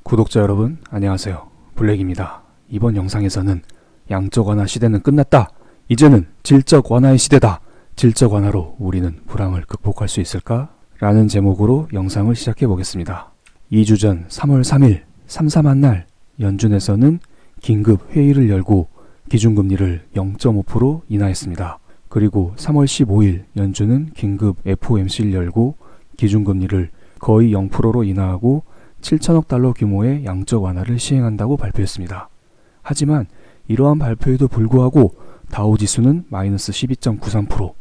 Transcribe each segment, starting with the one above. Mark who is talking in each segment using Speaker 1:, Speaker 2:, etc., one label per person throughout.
Speaker 1: 구독자 여러분 안녕하세요. 블랙입니다. 이번 영상에서는 양적 완화 시대는 끝났다. 이제는 질적 완화의 시대다. 질적 완화로 우리는 불황을 극복할 수 있을까? 라는 제목으로 영상을 시작해 보겠습니다. 2주 전 3월 3일 삼삼한 날 연준에서는 긴급 회의를 열고 기준금리를 0.5% 인하했습니다. 그리고 3월 15일 연준은 긴급 FOMC를 열고 기준금리를 거의 0%로 인하하고 7천억 달러 규모의 양적 완화를 시행한다고 발표했습니다. 하지만 이러한 발표에도 불구하고 다우지수는 마이너스 12.93%,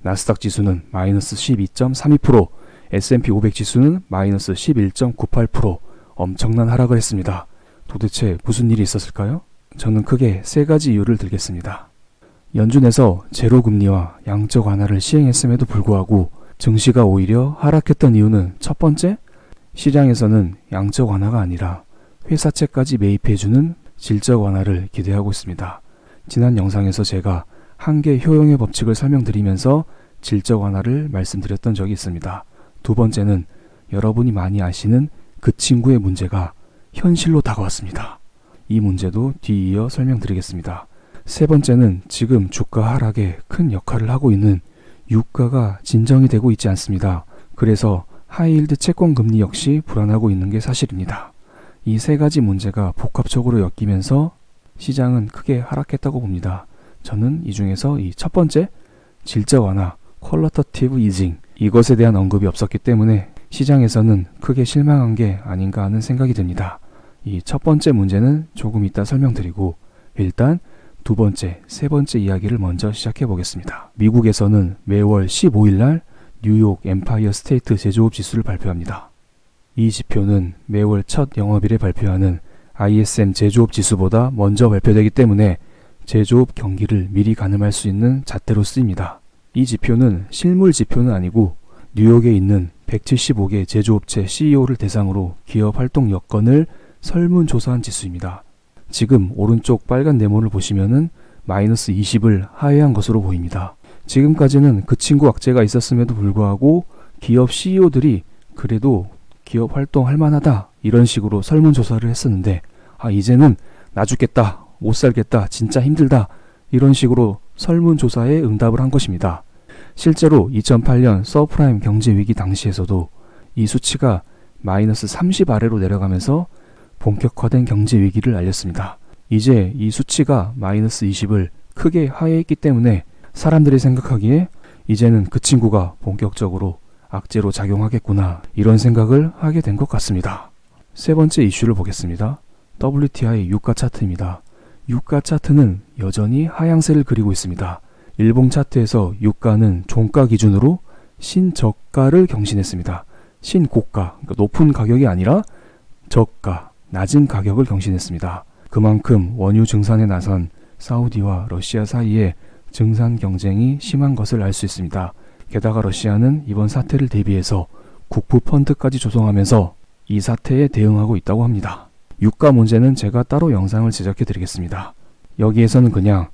Speaker 1: 나스닥 지수는 마이너스 12.32%, S&P 500 지수는 마이너스 11.98% 엄청난 하락을 했습니다. 도대체 무슨 일이 있었을까요? 저는 크게 세 가지 이유를 들겠습니다. 연준에서 제로금리와 양적 완화를 시행했음에도 불구하고 증시가 오히려 하락했던 이유는 첫 번째, 시장에서는 양적 완화가 아니라 회사채까지 매입해주는 질적 완화를 기대하고 있습니다. 지난 영상에서 제가 한계 효용의 법칙을 설명드리면서 질적 완화를 말씀드렸던 적이 있습니다. 두 번째는 여러분이 많이 아시는 그 친구의 문제가 현실로 다가왔습니다. 이 문제도 뒤이어 설명드리겠습니다. 세 번째는 지금 주가 하락에 큰 역할을 하고 있는 유가가 진정이 되고 있지 않습니다. 그래서 하이힐드 채권 금리 역시 불안하고 있는 게 사실입니다. 이 세 가지 문제가 복합적으로 엮이면서 시장은 크게 하락했다고 봅니다. 저는 이 중에서 이 첫 번째, 질적 완화, 퀄리터티브 이징, 이것에 대한 언급이 없었기 때문에 시장에서는 크게 실망한 게 아닌가 하는 생각이 듭니다. 이 첫 번째 문제는 조금 이따 설명드리고 일단 두 번째, 세 번째 이야기를 먼저 시작해 보겠습니다. 미국에서는 매월 15일 날 뉴욕 엠파이어 스테이트 제조업 지수를 발표합니다. 이 지표는 매월 첫 영업일에 발표하는 ISM 제조업 지수보다 먼저 발표되기 때문에 제조업 경기를 미리 가늠할 수 있는 잣대로 쓰입니다. 이 지표는 실물 지표는 아니고 뉴욕에 있는 175개 제조업체 CEO를 대상으로 기업 활동 여건을 설문조사한 지수입니다. 지금 오른쪽 빨간 네모를 보시면은 마이너스 20을 하회한 것으로 보입니다. 지금까지는 그 친구 악재가 있었음에도 불구하고 기업 CEO들이 그래도 기업 활동할 만하다 이런 식으로 설문조사를 했었는데 이제는 나 죽겠다, 못 살겠다, 진짜 힘들다 이런 식으로 설문조사에 응답을 한 것입니다. 실제로 2008년 서프라임 경제위기 당시에서도 이 수치가 마이너스 30 아래로 내려가면서 본격화된 경제위기를 알렸습니다. 이제 이 수치가 마이너스 20을 크게 하회했기 때문에 사람들이 생각하기에 이제는 그 친구가 본격적으로 악재로 작용하겠구나 이런 생각을 하게 된 것 같습니다. 세 번째 이슈를 보겠습니다. WTI 유가 차트입니다. 유가 차트는 여전히 하향세를 그리고 있습니다. 일봉 차트에서 유가는 종가 기준으로 신저가를 경신했습니다. 신고가, 그러니까 높은 가격이 아니라 저가, 낮은 가격을 경신했습니다. 그만큼 원유 증산에 나선 사우디와 러시아 사이에 증산 경쟁이 심한 것을 알 수 있습니다. 게다가 러시아는 이번 사태를 대비해서 국부 펀드까지 조성하면서 이 사태에 대응하고 있다고 합니다. 유가 문제는 제가 따로 영상을 제작해 드리겠습니다. 여기에서는 그냥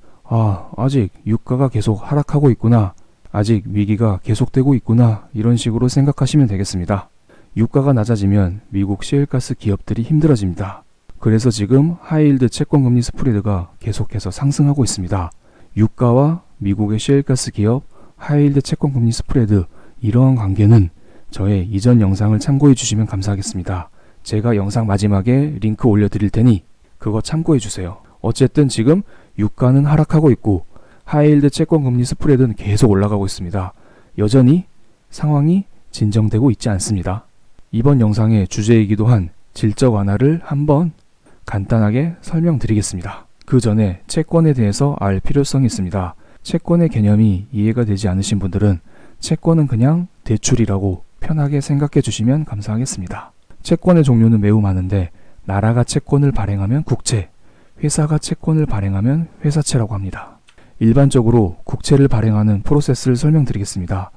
Speaker 1: 아직 유가가 계속 하락하고 있구나, 아직 위기가 계속되고 있구나 이런 식으로 생각하시면 되겠습니다. 유가가 낮아지면 미국 시엘가스 기업들이 힘들어집니다. 그래서 지금 하이힐드 채권금리 스프레드가 계속해서 상승하고 있습니다. 유가와 미국의 시엘가스 기업, 하이힐드 채권금리 스프레드 이러한 관계는 저의 이전 영상을 참고해 주시면 감사하겠습니다. 제가 영상 마지막에 링크 올려드릴 테니 그거 참고해 주세요. 어쨌든 지금 유가는 하락하고 있고 하이힐드 채권금리 스프레드는 계속 올라가고 있습니다. 여전히 상황이 진정되고 있지 않습니다. 이번 영상의 주제이기도 한 질적 완화를 한번 간단하게 설명드리겠습니다. 그 전에 채권에 대해서 알 필요성이 있습니다. 채권의 개념이 이해가 되지 않으신 분들은 채권은 그냥 대출이라고 편하게 생각해 주시면 감사하겠습니다. 채권의 종류는 매우 많은데 나라가 채권을 발행하면 국채, 회사가 채권을 발행하면 회사채라고 합니다. 일반적으로 국채를 발행하는 프로세스를 설명드리겠습니다.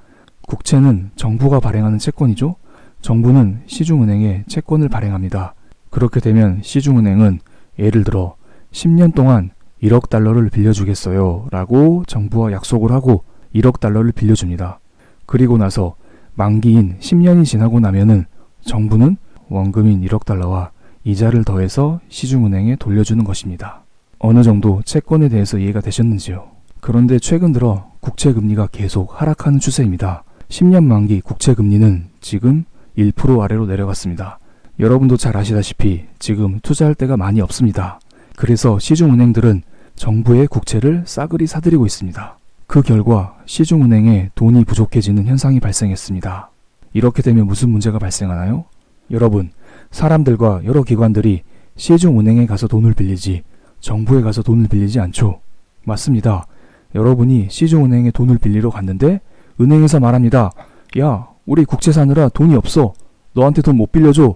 Speaker 1: 국채는 정부가 발행하는 채권이죠. 정부는 시중은행에 채권을 발행합니다. 그렇게 되면 시중은행은 예를 들어 10년 동안 1억 달러를 빌려주겠어요 라고 정부와 약속을 하고 1억 달러를 빌려줍니다. 그리고 나서 만기인 10년이 지나고 나면은 정부는 원금인 1억 달러와 이자를 더해서 시중은행에 돌려주는 것입니다. 어느 정도 채권에 대해서 이해가 되셨는지요? 그런데 최근 들어 국채금리가 계속 하락하는 추세입니다. 10년 만기 국채금리는 지금 1% 아래로 내려갔습니다. 여러분도 잘 아시다시피 지금 투자할 데가 많이 없습니다. 그래서 시중은행들은 정부의 국채를 싸그리 사들이고 있습니다. 그 결과 시중은행에 돈이 부족해지는 현상이 발생했습니다. 이렇게 되면 무슨 문제가 발생하나요? 여러분, 사람들과 여러 기관들이 시중은행에 가서 돈을 빌리지 정부에 가서 돈을 빌리지 않죠. 맞습니다. 여러분이 시중은행에 돈을 빌리러 갔는데 은행에서 말합니다. 야, 우리 국채 사느라 돈이 없어. 너한테 돈 못 빌려줘.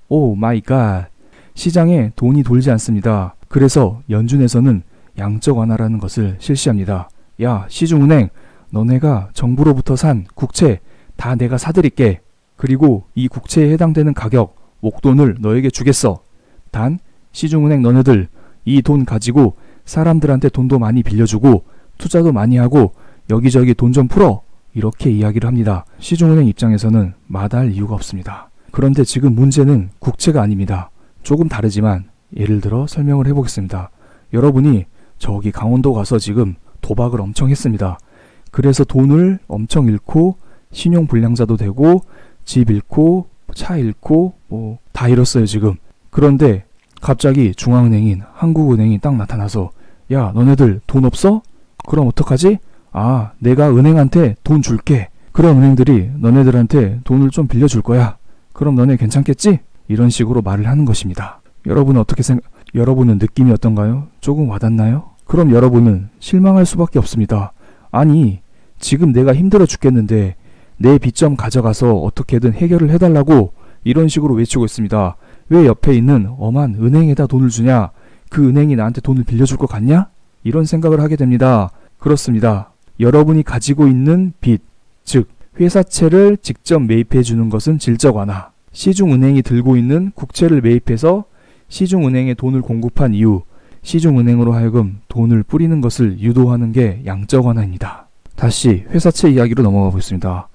Speaker 1: 오 마이 갓. 시장에 돈이 돌지 않습니다. 그래서 연준에서는 양적 완화라는 것을 실시합니다. 야, 시중은행, 너네가 정부로부터 산 국채 다 내가 사드릴게. 그리고 이 국채에 해당되는 가격, 목돈을 너에게 주겠어. 단, 시중은행 너네들 이 돈 가지고 사람들한테 돈도 많이 빌려주고 투자도 많이 하고 여기저기 돈 좀 풀어. 이렇게 이야기를 합니다. 시중은행 입장에서는 마다할 이유가 없습니다. 그런데 지금 문제는 국채가 아닙니다. 조금 다르지만 예를 들어 설명을 해보겠습니다. 여러분이 저기 강원도 가서 지금 도박을 엄청 했습니다. 그래서 돈을 엄청 잃고 신용불량자도 되고 집 잃고 차 잃고 뭐 다 잃었어요 지금. 그런데 갑자기 중앙은행인 한국은행이 딱 나타나서 야, 너네들 돈 없어? 그럼 어떡하지? 아, 내가 은행한테 돈 줄게. 그럼 은행들이 너네들한테 돈을 좀 빌려줄 거야. 그럼 너네 괜찮겠지? 이런 식으로 말을 하는 것입니다. 여러분은 여러분은 느낌이 어떤가요? 조금 와닿나요? 그럼 여러분은 실망할 수밖에 없습니다. 아니, 지금 내가 힘들어 죽겠는데 내 빚 좀 가져가서 어떻게든 해결을 해달라고 이런 식으로 외치고 있습니다. 왜 옆에 있는 엄한 은행에다 돈을 주냐? 그 은행이 나한테 돈을 빌려줄 것 같냐? 이런 생각을 하게 됩니다. 그렇습니다. 여러분이 가지고 있는 빚, 즉 회사채를 직접 매입해 주는 것은 질적 완화. 시중은행이 들고 있는 국채를 매입해서 시중은행에 돈을 공급한 이후 시중은행으로 하여금 돈을 뿌리는 것을 유도하는 게 양적 완화입니다. 다시 회사채 이야기로 넘어가 보겠습니다.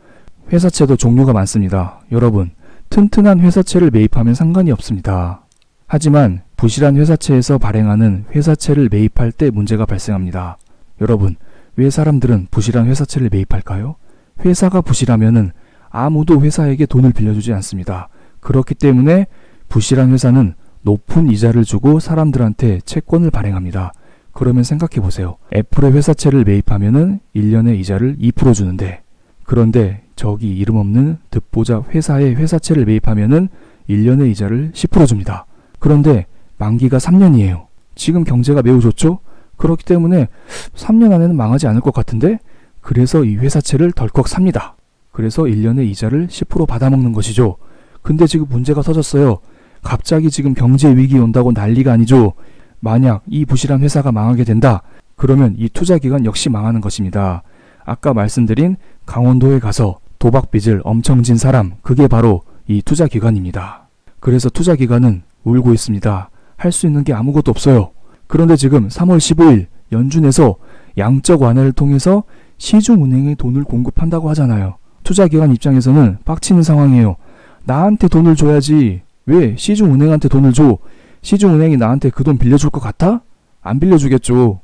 Speaker 1: 회사채도 종류가 많습니다. 여러분, 튼튼한 회사채를 매입하면 상관이 없습니다. 하지만 부실한 회사채에서 발행하는 회사채를 매입할 때 문제가 발생합니다. 여러분, 왜 사람들은 부실한 회사채를 매입할까요? 회사가 부실하면은 아무도 회사에게 돈을 빌려주지 않습니다. 그렇기 때문에 부실한 회사는 높은 이자를 주고 사람들한테 채권을 발행합니다. 그러면 생각해 보세요. 애플의 회사채를 매입하면은 1년에 이자를 2% 주는데, 그런데 저기 이름 없는 듣보잡 회사의 회사채를 매입하면은 1년에 이자를 10% 줍니다. 그런데 만기가 3년이에요. 지금 경제가 매우 좋죠? 그렇기 때문에 3년 안에는 망하지 않을 것 같은데, 그래서 이 회사채를 덜컥 삽니다. 그래서 1년에 이자를 10% 받아먹는 것이죠. 근데 지금 문제가 터졌어요. 갑자기 지금 경제 위기 온다고 난리가 아니죠. 만약 이 부실한 회사가 망하게 된다. 그러면 이 투자기관 역시 망하는 것입니다. 아까 말씀드린 강원도에 가서 도박빚을 엄청 진 사람, 그게 바로 이 투자기관입니다. 그래서 투자기관은 울고 있습니다. 할 수 있는 게 아무것도 없어요. 그런데 지금 3월 15일 연준에서 양적 완화를 통해서 시중은행에 돈을 공급한다고 하잖아요. 투자기관 입장에서는 빡치는 상황이에요. 나한테 돈을 줘야지. 왜 시중은행한테 돈을 줘? 시중은행이 나한테 그 돈 빌려줄 것 같아? 안 빌려주겠죠.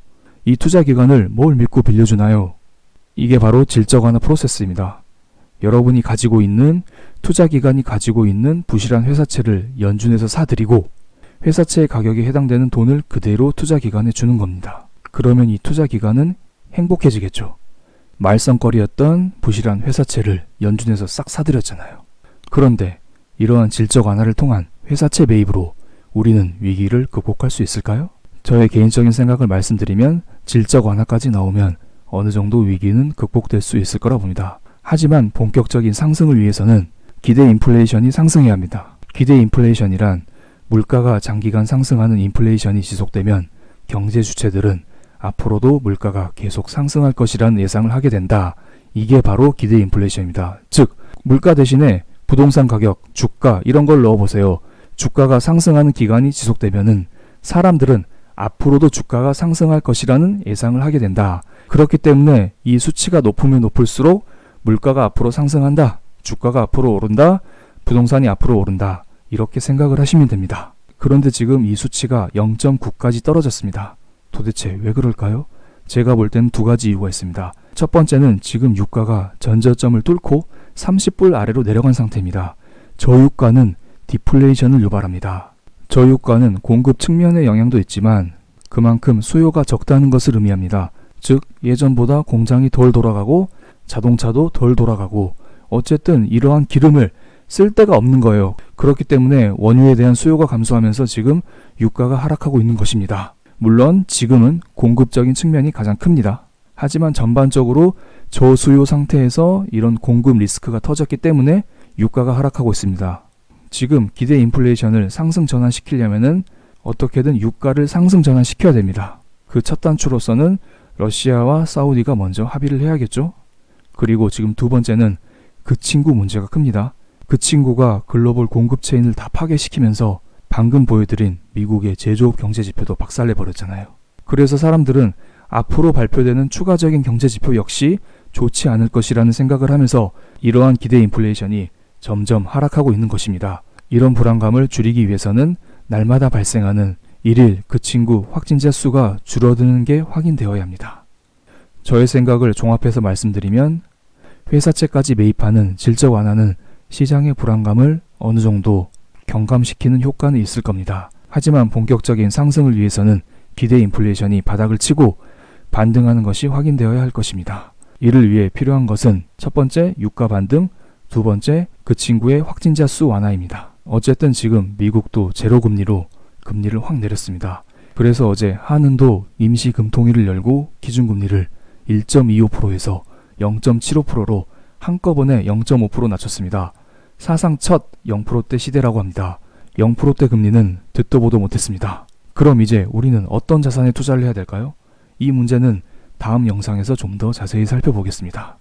Speaker 1: 이 투자기관을 뭘 믿고 빌려주나요? 이게 바로 질적 완화 프로세스입니다. 여러분이 가지고 있는, 투자기관이 가지고 있는 부실한 회사채를 연준에서 사들이고 회사채의 가격에 해당되는 돈을 그대로 투자기관에 주는 겁니다. 그러면 이 투자기관은 행복해지겠죠. 말썽거리였던 부실한 회사채를 연준에서 싹 사들였잖아요. 그런데 이러한 질적 완화를 통한 회사채 매입으로 우리는 위기를 극복할 수 있을까요? 저의 개인적인 생각을 말씀드리면 질적 완화까지 나오면 어느 정도 위기는 극복될 수 있을 거라 봅니다. 하지만 본격적인 상승을 위해서는 기대 인플레이션이 상승해야 합니다. 기대 인플레이션이란 물가가 장기간 상승하는 인플레이션이 지속되면 경제 주체들은 앞으로도 물가가 계속 상승할 것이라는 예상을 하게 된다. 이게 바로 기대 인플레이션입니다. 즉, 물가 대신에 부동산 가격, 주가 이런 걸 넣어보세요. 주가가 상승하는 기간이 지속되면은 사람들은 앞으로도 주가가 상승할 것이라는 예상을 하게 된다. 그렇기 때문에 이 수치가 높으면 높을수록 물가가 앞으로 상승한다. 주가가 앞으로 오른다. 부동산이 앞으로 오른다. 이렇게 생각을 하시면 됩니다. 그런데 지금 이 수치가 0.9까지 떨어졌습니다. 도대체 왜 그럴까요? 제가 볼 때는 두 가지 이유가 있습니다. 첫 번째는 지금 유가가 전저점을 뚫고 30불 아래로 내려간 상태입니다. 저유가는 디플레이션을 유발합니다. 저유가는 공급 측면의 영향도 있지만 그만큼 수요가 적다는 것을 의미합니다. 즉 예전보다 공장이 덜 돌아가고 자동차도 덜 돌아가고 어쨌든 이러한 기름을 쓸 데가 없는 거예요. 그렇기 때문에 원유에 대한 수요가 감소하면서 지금 유가가 하락하고 있는 것입니다. 물론 지금은 공급적인 측면이 가장 큽니다. 하지만 전반적으로 저수요 상태에서 이런 공급 리스크가 터졌기 때문에 유가가 하락하고 있습니다. 지금 기대 인플레이션을 상승 전환시키려면은 어떻게든 유가를 상승 전환시켜야 됩니다. 그 첫 단추로서는 러시아와 사우디가 먼저 합의를 해야겠죠. 그리고 지금 두 번째는 그 친구 문제가 큽니다. 그 친구가 글로벌 공급 체인을 다 파괴시키면서 방금 보여드린 미국의 제조업 경제 지표도 박살내버렸잖아요. 그래서 사람들은 앞으로 발표되는 추가적인 경제 지표 역시 좋지 않을 것이라는 생각을 하면서 이러한 기대 인플레이션이 점점 하락하고 있는 것입니다. 이런 불안감을 줄이기 위해서는 날마다 발생하는 일일 그 친구 확진자 수가 줄어드는 게 확인되어야 합니다. 저의 생각을 종합해서 말씀드리면 회사채까지 매입하는 질적 완화는 시장의 불안감을 어느 정도 경감시키는 효과는 있을 겁니다. 하지만 본격적인 상승을 위해서는 기대 인플레이션이 바닥을 치고 반등하는 것이 확인되어야 할 것입니다. 이를 위해 필요한 것은 첫 번째 유가 반등, 두 번째 그 친구의 확진자 수 완화입니다. 어쨌든 지금 미국도 제로금리로 금리를 확 내렸습니다. 그래서 어제 한은도 임시 금통위를 열고 기준금리를 1.25%에서 0.75%로 한꺼번에 0.5% 낮췄습니다. 사상 첫 0%대 시대라고 합니다. 0%대 금리는 듣도 보도 못했습니다. 그럼 이제 우리는 어떤 자산에 투자를 해야 될까요? 이 문제는 다음 영상에서 좀 더 자세히 살펴보겠습니다.